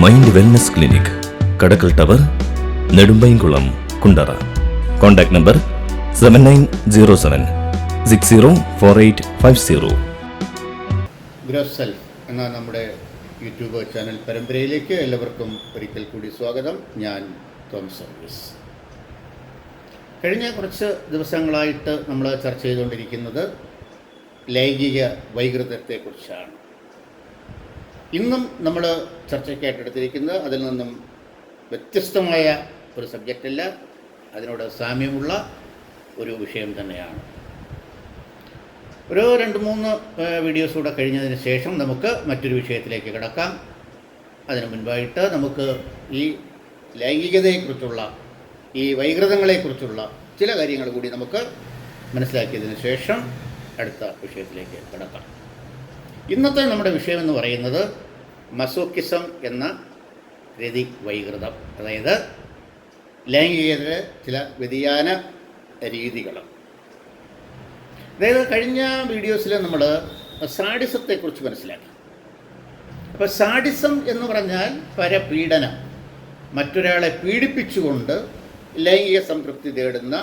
Mind wellness clinic, Kadakkal tower, Nedumpainkulam, Kundara. Contact number 7907604850. Grow self എന്ന നമ്മുടെ YouTube channel പരമ്പരയിലേക്ക് എല്ലാവർക്കും ഒരിക്കൽ കൂടി സ്വാഗതം. ഞാൻ തോമസ് സർവീസ്. കഴിഞ്ഞ കുറച്ച് ദിവസങ്ങളായിട്ട് നമ്മൾ ചർച്ച ചെയ്തുകൊണ്ടിരിക്കുന്നത് ലൈംഗിക വൈകൃതത്തെക്കുറിച്ചാണ്. ഇന്നും നമ്മൾ ചർച്ചയ്ക്കായിട്ടെടുത്തിരിക്കുന്നത് അതിൽ നിന്നും വ്യത്യസ്തമായ ഒരു സബ്ജക്റ്റല്ല, അതിനോട് സാമ്യമുള്ള ഒരു വിഷയം തന്നെയാണ്. ഒരു 2-3 വീഡിയോസ് കൂടെ കഴിഞ്ഞതിന് ശേഷം നമുക്ക് മറ്റൊരു വിഷയത്തിലേക്ക് കിടക്കാം. അതിനു മുൻപായിട്ട് നമുക്ക് ഈ ലൈംഗികതയെക്കുറിച്ചുള്ള, ഈ വൈകൃതങ്ങളെക്കുറിച്ചുള്ള ചില കാര്യങ്ങൾ കൂടി നമുക്ക് മനസ്സിലാക്കിയതിന് ശേഷം അടുത്ത വിഷയത്തിലേക്ക് കിടക്കാം. ഇന്നത്തെ നമ്മുടെ വിഷയമെന്ന് പറയുന്നത് മസോക്കിസം എന്ന രതി വൈകൃതം, അതായത് ലൈംഗികതയിലെ ചില വ്യതിയാന രീതികൾ. അതായത് കഴിഞ്ഞ വീഡിയോസിൽ നമ്മൾ സാഡിസത്തെക്കുറിച്ച് മനസ്സിലാക്കി. അപ്പോൾ സാഡിസം എന്ന് പറഞ്ഞാൽ പരപീഡനം, മറ്റൊരാളെ പീഡിപ്പിച്ചുകൊണ്ട് ലൈംഗിക സംതൃപ്തി തേടുന്ന,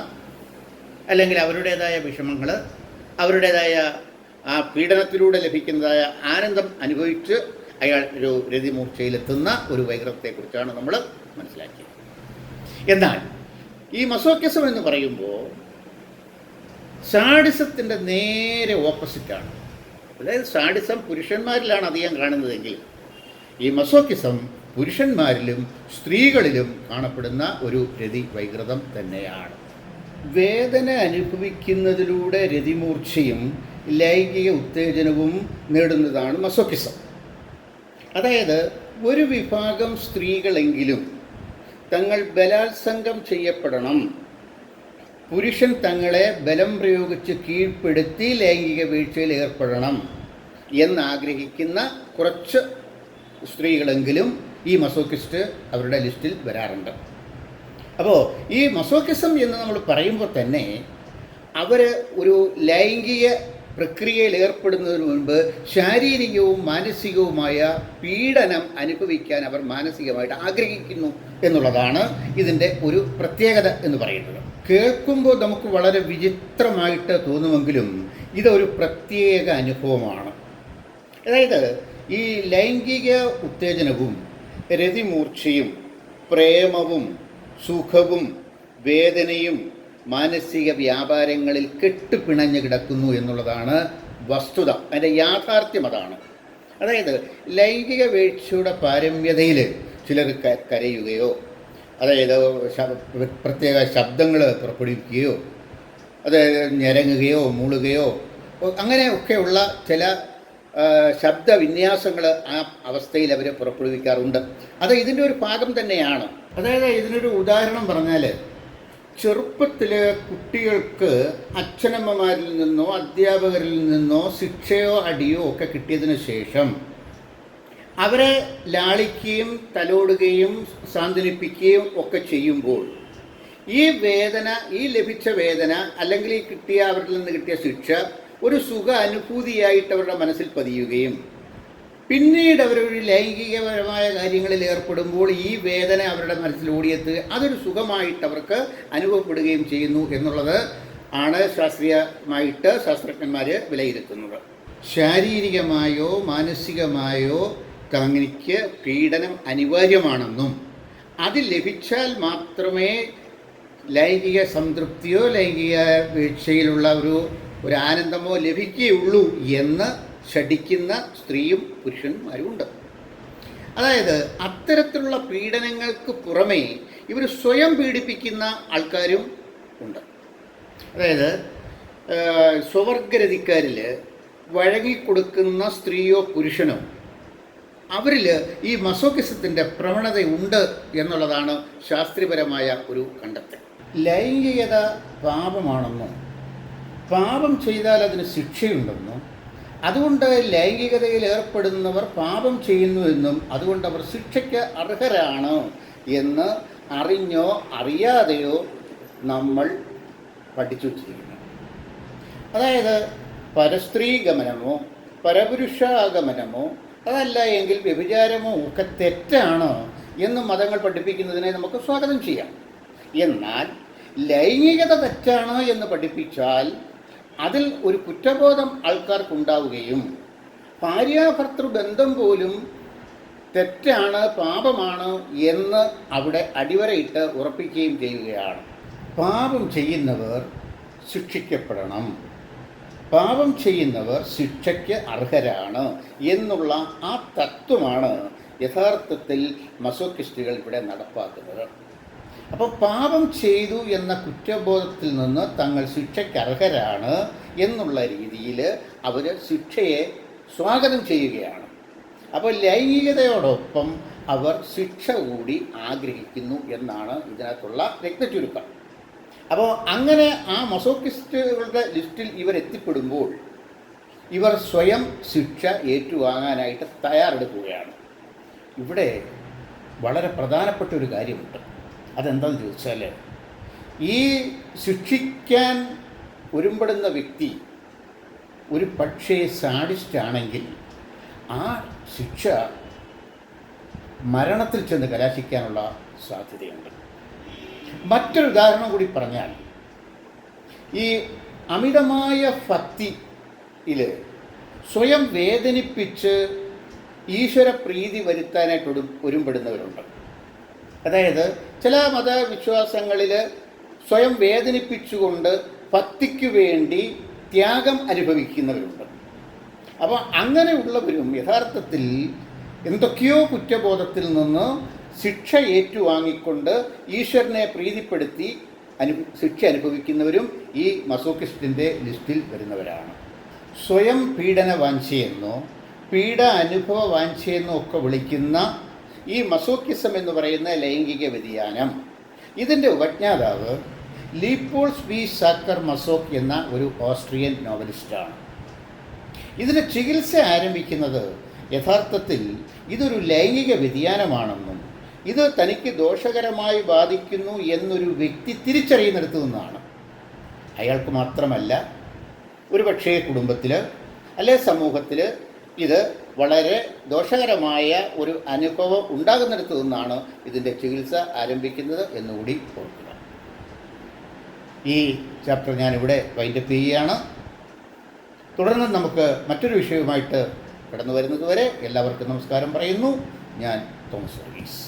അല്ലെങ്കിൽ അവരുടേതായ വിഷമങ്ങൾ, അവരുടേതായ ആ പീഡനത്തിലൂടെ ലഭിക്കുന്നതായ ആനന്ദം അനുഭവിച്ച് അയാൾ ഒരു രതിമൂർച്ചയിലെത്തുന്ന ഒരു വൈകൃതത്തെക്കുറിച്ചാണ് നമ്മൾ മനസ്സിലാക്കിയത്. എന്നാൽ ഈ മസോക്കിസം എന്ന് പറയുമ്പോൾ സാഡിസത്തിൻ്റെ നേരെ ഓപ്പോസിറ്റാണ്. അതായത് സാഡിസം പുരുഷന്മാരിലാണ് അധികം കാണുന്നതെങ്കിൽ ഈ മസോക്കിസം പുരുഷന്മാരിലും സ്ത്രീകളിലും കാണപ്പെടുന്ന ഒരു രതി വൈകൃതം തന്നെയാണ്. വേദന അനുഭവിക്കുന്നതിലൂടെ രതിമൂർച്ചയും ലൈംഗിക ഉത്തേജനവും നേടുന്നതാണ് മസോക്കിസം. അതായത് ഒരു വിഭാഗം സ്ത്രീകളെങ്കിലും തങ്ങൾ ബലാത്സംഗം ചെയ്യപ്പെടണം, പുരുഷൻ തങ്ങളെ ബലം പ്രയോഗിച്ച് കീഴ്പ്പെടുത്തി ലൈംഗിക വീഴ്ചയിൽ ഏർപ്പെടണം എന്നാഗ്രഹിക്കുന്ന കുറച്ച് സ്ത്രീകളെങ്കിലും ഈ മസോക്കിസ്റ്റ് അവരുടെ ലിസ്റ്റിൽ വരാറുണ്ട്. അപ്പോൾ ഈ മസോക്കിസം എന്ന് നമ്മൾ പറയുമ്പോൾ തന്നെ അവർ ഒരു ലൈംഗിക പ്രക്രിയയിൽ ഏർപ്പെടുന്നതിന് മുൻപ് ശാരീരികവും മാനസികവുമായ പീഡനം അനുഭവിക്കാൻ അവർ മാനസികമായിട്ട് ആഗ്രഹിക്കുന്നു എന്നുള്ളതാണ് ഇതിൻ്റെ ഒരു പ്രത്യേകത എന്ന് പറയുന്നത്. കേൾക്കുമ്പോൾ നമുക്ക് വളരെ വിചിത്രമായിട്ട് തോന്നുമെങ്കിലും ഇതൊരു പ്രത്യേക അനുഭവമാണ്. അതായത് ഈ ലൈംഗിക ഉത്തേജനവും രതിമൂർച്ചയും പ്രേമവും സുഖവും വേദനയും മാനസിക വ്യാപാരങ്ങളിൽ കെട്ടുപിണഞ്ഞ് കിടക്കുന്നു എന്നുള്ളതാണ് വസ്തുത. അതിൻ്റെ യാഥാർത്ഥ്യം അതാണ്. അതായത് ലൈംഗിക വീഴ്ചയുടെ പാരമ്യതയിൽ ചിലർ കരയുകയോ, അതായത് പ്രത്യേക ശബ്ദങ്ങൾ പുറപ്പെടുവിക്കുകയോ, അത് ഞരങ്ങുകയോ മൂളുകയോ അങ്ങനെയൊക്കെയുള്ള ചില ശബ്ദവിന്യാസങ്ങൾ ആ അവസ്ഥയിൽ അവർ പുറപ്പെടുവിക്കാറുണ്ട്. അത് ഇതിൻ്റെ ഒരു ഭാഗം തന്നെയാണ്. അതായത് ഇതിനൊരു ഉദാഹരണം പറഞ്ഞാൽ, ചെറുപ്പത്തിൽ കുട്ടികൾക്ക് അച്ഛനമ്മമാരിൽ നിന്നോ അധ്യാപകരിൽ നിന്നോ ശിക്ഷയോ അടിയോ ഒക്കെ കിട്ടിയതിന് ശേഷം അവരെ ലാളിക്കുകയും തലോടുകയും സാന്ത്വനിപ്പിക്കുകയും ഒക്കെ ചെയ്യുമ്പോൾ ഈ വേദന, ഈ ലഭിച്ച വേദന അല്ലെങ്കിൽ ഈ അവരിൽ നിന്ന് കിട്ടിയ ശിക്ഷ ഒരു സുഖ അനുഭൂതിയായിട്ട് അവരുടെ മനസ്സിൽ പതിയുകയും പിന്നീട് അവരൊരു ലൈംഗികപരമായ കാര്യങ്ങളിൽ ഏർപ്പെടുമ്പോൾ ഈ വേദന അവരുടെ മനസ്സിൽ ഓടിയെത്തുക, അതൊരു സുഖമായിട്ട് അവർക്ക് അനുഭവപ്പെടുകയും ചെയ്യുന്നു എന്നുള്ളത് ആണ് ശാസ്ത്രീയമായിട്ട് ശാസ്ത്രജ്ഞന്മാർ വിലയിരുത്തുന്നത്. ശാരീരികമായോ മാനസികമായോ തങ്ങൾക്ക് പീഡനം അനിവാര്യമാണെന്നും അത് ലഭിച്ചാൽ മാത്രമേ ലൈംഗിക സംതൃപ്തിയോ ലൈംഗിക വീഴ്ചയിലുള്ള ഒരു ആനന്ദമോ ലഭിക്കുകയുള്ളൂ എന്ന് ശഠിക്കുന്ന സ്ത്രീയും പുരുഷന്മാരുമുണ്ട്. അതായത് അത്തരത്തിലുള്ള പീഡനങ്ങൾക്ക് പുറമേ ഇവർ സ്വയം പീഡിപ്പിക്കുന്ന ആൾക്കാരും ഉണ്ട്. അതായത് സ്വവർഗരതിക്കാരിൽ വഴങ്ങിക്കൊടുക്കുന്ന സ്ത്രീയോ പുരുഷനോ അവരിൽ ഈ മസോക്കിസത്തിൻ്റെ പ്രവണതയുണ്ട് എന്നുള്ളതാണ് ശാസ്ത്രീയപരമായ ഒരു കണ്ടെത്തൽ. ലൈംഗികത പാപമാണെന്നോ പാപം ചെയ്താൽ അതിന് ശിക്ഷയുണ്ടെന്നോ അതുകൊണ്ട് ലൈംഗികതയിൽ ഏർപ്പെടുന്നവർ പാപം ചെയ്യുന്നുവെന്നും അതുകൊണ്ട് അവർ ശിക്ഷയ്ക്ക് അർഹരാണ് എന്ന് അറിഞ്ഞോ അറിയാതെയോ നമ്മൾ പഠിച്ചു വച്ചിരിക്കുന്നു. അതായത് പരസ്ത്രീ ഗമനമോ പരപുരുഷാഗമനമോ അതല്ല എങ്കിൽ വ്യഭിചാരമോ ഒക്കെ തെറ്റാണ് എന്ന് മതങ്ങൾ പഠിപ്പിക്കുന്നതിനെ നമുക്ക് സ്വാഗതം ചെയ്യാം. എന്നാൽ ലൈംഗികത തെറ്റാണ് എന്ന് പഠിപ്പിച്ചാൽ അതിൽ ഒരു കുറ്റബോധം ആൾക്കാർക്കുണ്ടാവുകയും ഭാര്യാഭർത്തൃ ബന്ധം പോലും തെറ്റാണ്, പാപമാണ് എന്ന് അവിടെ അടിവരയിട്ട് ഉറപ്പിക്കുകയും ചെയ്യുകയാണ്. പാപം ചെയ്യുന്നവർ ശിക്ഷിക്കപ്പെടണം, പാപം ചെയ്യുന്നവർ ശിക്ഷയ്ക്ക് അർഹരാണ് എന്നുള്ള ആ തത്വമാണ് യഥാർത്ഥത്തിൽ മസോക്കിസ്റ്റുകൾ ഇവിടെ നടപ്പാക്കുന്നത്. അപ്പോൾ പാപം ചെയ്തു എന്ന കുറ്റബോധത്തിൽ നിന്ന് തങ്ങൾ ശിക്ഷയ്ക്ക് അർഹരാണ് എന്നുള്ള രീതിയിൽ അവർ ശിക്ഷയെ സ്വാഗതം ചെയ്യുകയാണ്. അപ്പോൾ ലൈംഗികതയോടൊപ്പം അവർ ശിക്ഷ കൂടി ആഗ്രഹിക്കുന്നു എന്നാണ് ഇതിനകത്തുള്ള രക്തചുരുക്കം. അപ്പോൾ അങ്ങനെ ആ മസോക്കിസ്റ്റുകളുടെ ലിസ്റ്റിൽ ഇവർ എത്തിപ്പെടുമ്പോൾ ഇവർ സ്വയം ശിക്ഷ ഏറ്റുവാങ്ങാനായിട്ട് തയ്യാറെടുക്കുകയാണ്. ഇവിടെ വളരെ പ്രധാനപ്പെട്ട ഒരു കാര്യമുണ്ട്. അതെന്താണെന്ന് ചോദിച്ചാൽ, ഈ ശിക്ഷിക്കാൻ ഒരുമ്പെടുന്ന വ്യക്തി ഒരു പക്ഷേ സാഡിസ്റ്റ് ആണെങ്കിൽ ആ ശിക്ഷ മരണത്തിൽ ചെന്ന് കലാശിക്കാനുള്ള സാധ്യതയുണ്ട്. മറ്റൊരു ഉദാഹരണം കൂടി പറഞ്ഞാൽ, ഈ അമിതമായ ഭക്തിയിൽ സ്വയം വേദനിപ്പിച്ച് ഈശ്വരപ്രീതി വരുത്താനായിട്ട് ഒരുമ്പെടുന്നവരുണ്ട്. അതായത് ചില മതവിശ്വാസങ്ങളിൽ സ്വയം വേദനിപ്പിച്ചുകൊണ്ട് ഭക്തിക്ക് വേണ്ടി ത്യാഗം അനുഭവിക്കുന്നവരുണ്ട്. അപ്പോൾ അങ്ങനെയുള്ളവരും യഥാർത്ഥത്തിൽ എന്തൊക്കെയോ കുറ്റബോധത്തിൽ നിന്ന് ശിക്ഷ ഏറ്റുവാങ്ങിക്കൊണ്ട് ഈശ്വരനെ പ്രീതിപ്പെടുത്തി ശിക്ഷ അനുഭവിക്കുന്നവരും ഈ മസോക്കിസ്റ്റിൻ്റെ ലിസ്റ്റിൽ വരുന്നവരാണ്. സ്വയം പീഡന വാഞ്ചയെന്നോ പീഡ അനുഭവ വാഞ്ചയെന്നോ ഒക്കെ വിളിക്കുന്ന ഈ മസോക്കിസം എന്ന് പറയുന്ന ലൈംഗിക വ്യതിയാനം, ഇതിൻ്റെ ഉപജ്ഞാതാവ് ലീപോൾഡ് ബി സാക്കർ മസോക്ക് എന്ന ഒരു ഓസ്ട്രിയൻ നോവലിസ്റ്റാണ്. ഇതിന് ചികിത്സ ആരംഭിക്കുന്നത് യഥാർത്ഥത്തിൽ ഇതൊരു ലൈംഗിക വ്യതിയാനമാണെന്നും ഇത് തനിക്ക് ദോഷകരമായി ബാധിക്കുന്നു എന്നൊരു വ്യക്തി തിരിച്ചറിയുന്നിടത്തു നിന്നാണ്. അയാൾക്ക് മാത്രമല്ല, ഒരു പക്ഷേ കുടുംബത്തിൽ അല്ലെ സമൂഹത്തിൽ ഇത് വളരെ ദോഷകരമായ ഒരു അനുഭവം ഉണ്ടാകുന്നിടത്തു നിന്നാണ് ഇതിൻ്റെ ചികിത്സ ആരംഭിക്കുന്നത് എന്നുകൂടി ഓർക്കുക. ഈ ചാപ്റ്റർ ഞാനിവിടെ വൈൻഡപ്പ് ചെയ്യുകയാണ്. തുടർന്ന് നമുക്ക് മറ്റൊരു വിഷയവുമായിട്ട് കടന്നു വരുന്നത് വരെ എല്ലാവർക്കും നമസ്കാരം പറയുന്നു. ഞാൻ തോമസ് വർഗീസ്.